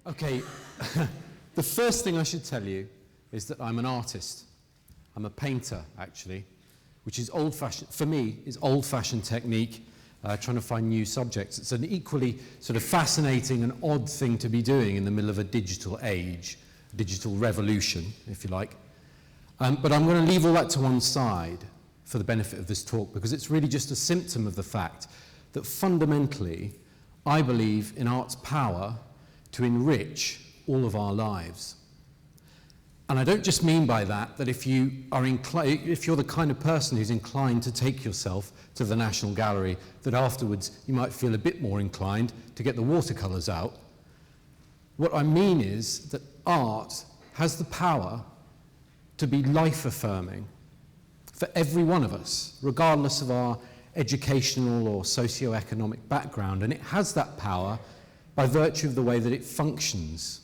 Okay, the first thing I should tell you is that I'm an artist. I'm a painter, actually, which is old-fashioned, for me, is old-fashioned technique, trying to find new subjects. It's an equally sort of fascinating and odd thing to be doing in the middle of a digital age, digital revolution, if you like. But I'm going to leave all that to one side for the benefit of this talk, because it's really just a symptom of the fact that fundamentally, I believe in art's power to enrich all of our lives. And I don't just mean by that if you're the kind of person who's inclined to take yourself to the National Gallery, that afterwards you might feel a bit more inclined to get the watercolours out. What I mean is that art has the power to be life-affirming for every one of us, regardless of our educational or socio-economic background, and it has that power by virtue of the way that it functions.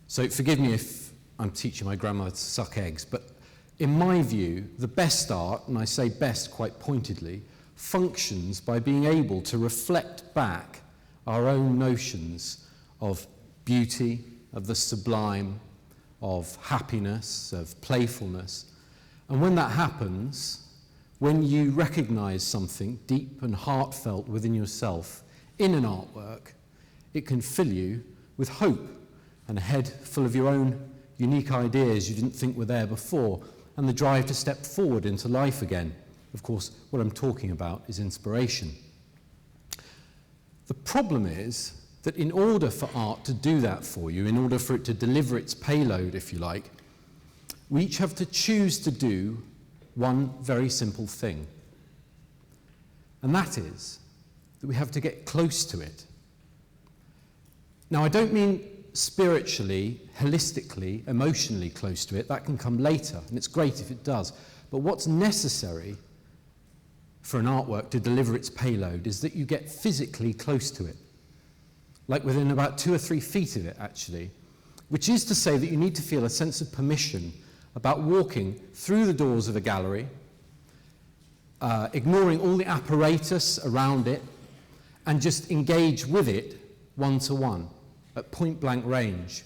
So forgive me if I'm teaching my grandmother to suck eggs, but in my view, the best art, and I say best quite pointedly, functions by being able to reflect back our own notions of beauty, of the sublime, of happiness, of playfulness. And when that happens, when you recognize something deep and heartfelt within yourself in an artwork, it can fill you with hope and a head full of your own unique ideas you didn't think were there before, and the drive to step forward into life again. Of course, what I'm talking about is inspiration. The problem is that in order for art to do that for you, in order for it to deliver its payload, if you like, we each have to choose to do one very simple thing. And that is that we have to get close to it. Now, I don't mean spiritually, holistically, emotionally close to it. That can come later, and it's great if it does. But what's necessary for an artwork to deliver its payload is that you get physically close to it, like within about 2 or 3 feet of it, actually, which is to say that you need to feel a sense of permission about walking through the doors of a gallery, ignoring all the apparatus around it, and just engage with it one-to-one, at point-blank range.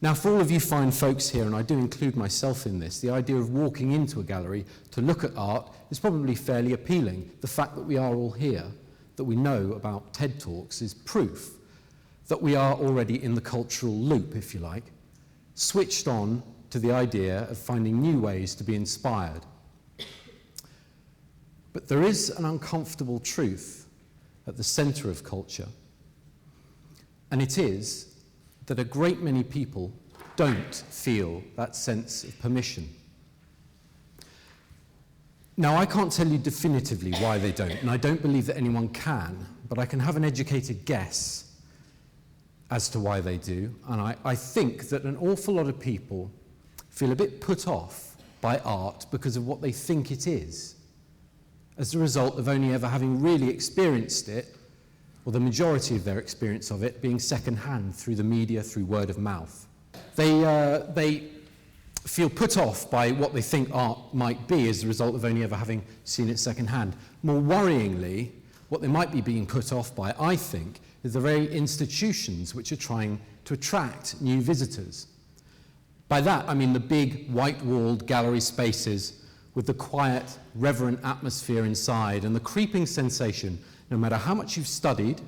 Now, for all of you fine folks here, and I do include myself in this, the idea of walking into a gallery to look at art is probably fairly appealing. The fact that we are all here, that we know about TED Talks, is proof that we are already in the cultural loop, if you like, switched on to the idea of finding new ways to be inspired. But there is an uncomfortable truth at the center of culture, and it is that a great many people don't feel that sense of permission. Now, I can't tell you definitively why they don't, and I don't believe that anyone can, but I can have an educated guess as to why they do, and I think that an awful lot of people feel a bit put off by art because of what they think it is, as a result of only ever having really experienced it, or the majority of their experience of it being second-hand through the media, through word of mouth. They feel put off by what they think art might be as a result of only ever having seen it second-hand. More worryingly, what they might be being put off by, I think, is the very institutions which are trying to attract new visitors. By that, I mean the big, white-walled gallery spaces with the quiet, reverent atmosphere inside and the creeping sensation, no matter how much you've studied,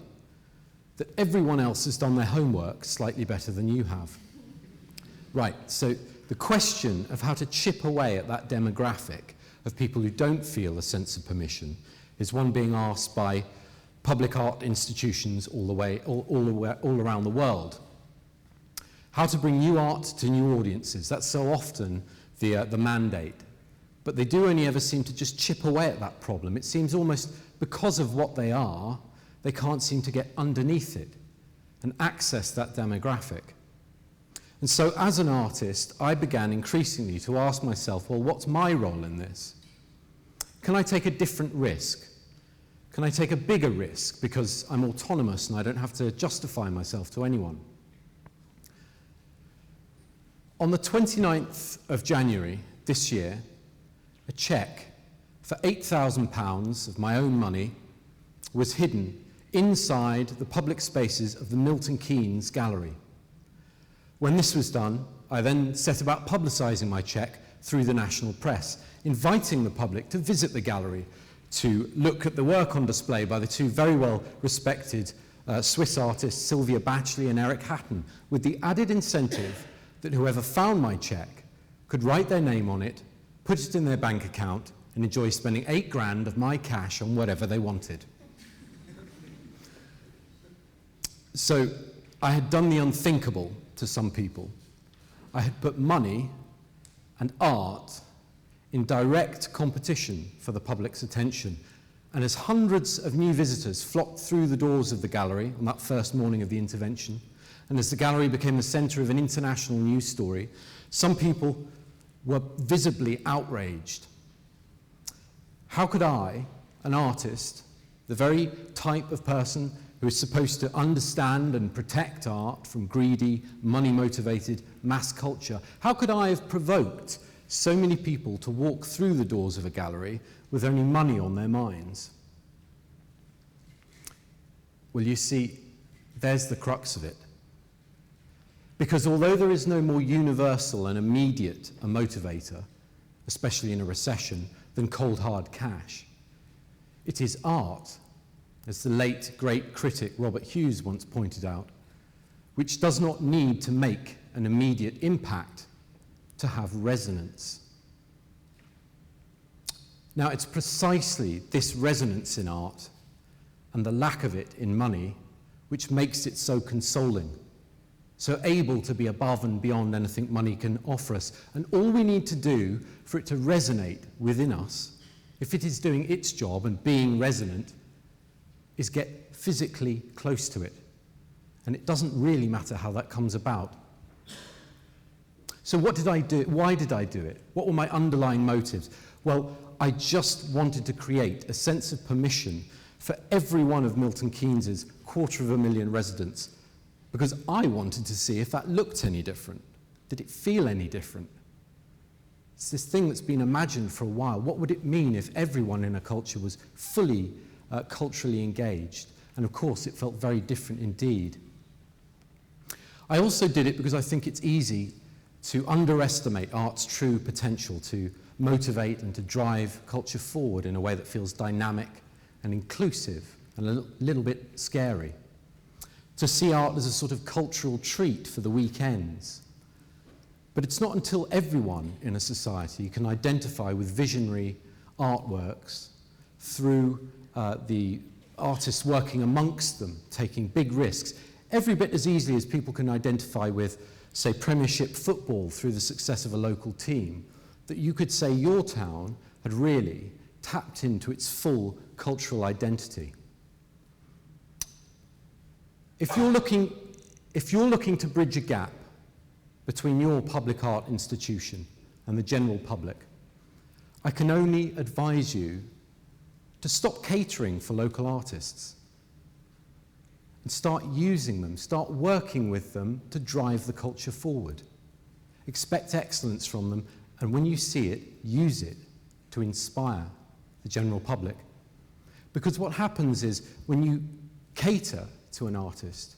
that everyone else has done their homework slightly better than you have. Right, so the question of how to chip away at that demographic of people who don't feel a sense of permission is one being asked by public art institutions all around the world. How to bring new art to new audiences, that's so often the mandate. But they do only ever seem to just chip away at that problem. It seems almost because of what they are, they can't seem to get underneath it and access that demographic. And so as an artist, I began increasingly to ask myself, well, what's my role in this? Can I take a different risk? Can I take a bigger risk because I'm autonomous and I don't have to justify myself to anyone? On the 29th of January this year, a cheque for £8,000 of my own money was hidden inside the public spaces of the Milton Keynes Gallery. When this was done, I then set about publicising my cheque through the national press, inviting the public to visit the gallery, to look at the work on display by the two very well respected Swiss artists Sylvia Batchley and Eric Hatton, with the added incentive that whoever found my cheque could write their name on it, put it in their bank account, and enjoy spending 8 grand of my cash on whatever they wanted. So I had done the unthinkable to some people. I had put money and art in direct competition for the public's attention. And as hundreds of new visitors flocked through the doors of the gallery on that first morning of the intervention, and as the gallery became the centre of an international news story, some people were visibly outraged. How could I, an artist, the very type of person who is supposed to understand and protect art from greedy, money-motivated mass culture, how could I have provoked so many people to walk through the doors of a gallery with only money on their minds? Well, you see, there's the crux of it. Because although there is no more universal and immediate a motivator, especially in a recession, than cold hard cash, it is art, as the late great critic Robert Hughes once pointed out, which does not need to make an immediate impact to have resonance. Now, it's precisely this resonance in art and the lack of it in money which makes it so consoling, so able to be above and beyond anything money can offer us. And all we need to do for it to resonate within us, if it is doing its job and being resonant, is get physically close to it. And it doesn't really matter how that comes about. So what did I do? Why did I do it? What were my underlying motives? Well, I just wanted to create a sense of permission for every one of Milton Keynes's 250,000 residents, because I wanted to see if that looked any different. Did it feel any different? It's this thing that's been imagined for a while. What would it mean if everyone in a culture was fully culturally engaged? And of course, it felt very different indeed. I also did it because I think it's easy to underestimate art's true potential to motivate and to drive culture forward in a way that feels dynamic and inclusive and a little bit scary. To see art as a sort of cultural treat for the weekends. But it's not until everyone in a society can identify with visionary artworks through the artists working amongst them, taking big risks, every bit as easily as people can identify with, say, Premiership football through the success of a local team, that you could say your town had really tapped into its full cultural identity. If you're looking to bridge a gap between your public art institution and the general public, I can only advise you to stop catering for local artists and start using them, start working with them to drive the culture forward. Expect excellence from them, and when you see it, use it to inspire the general public. Because what happens is, when you cater to an artist,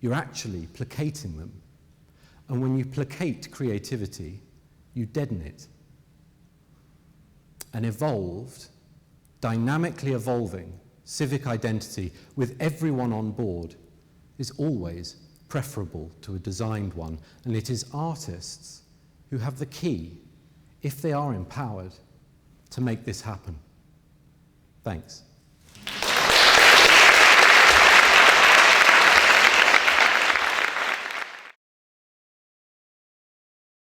you're actually placating them. And when you placate creativity, you deaden it. An evolved, dynamically evolving civic identity with everyone on board is always preferable to a designed one. And it is artists who have the key, if they are empowered, to make this happen. Thanks.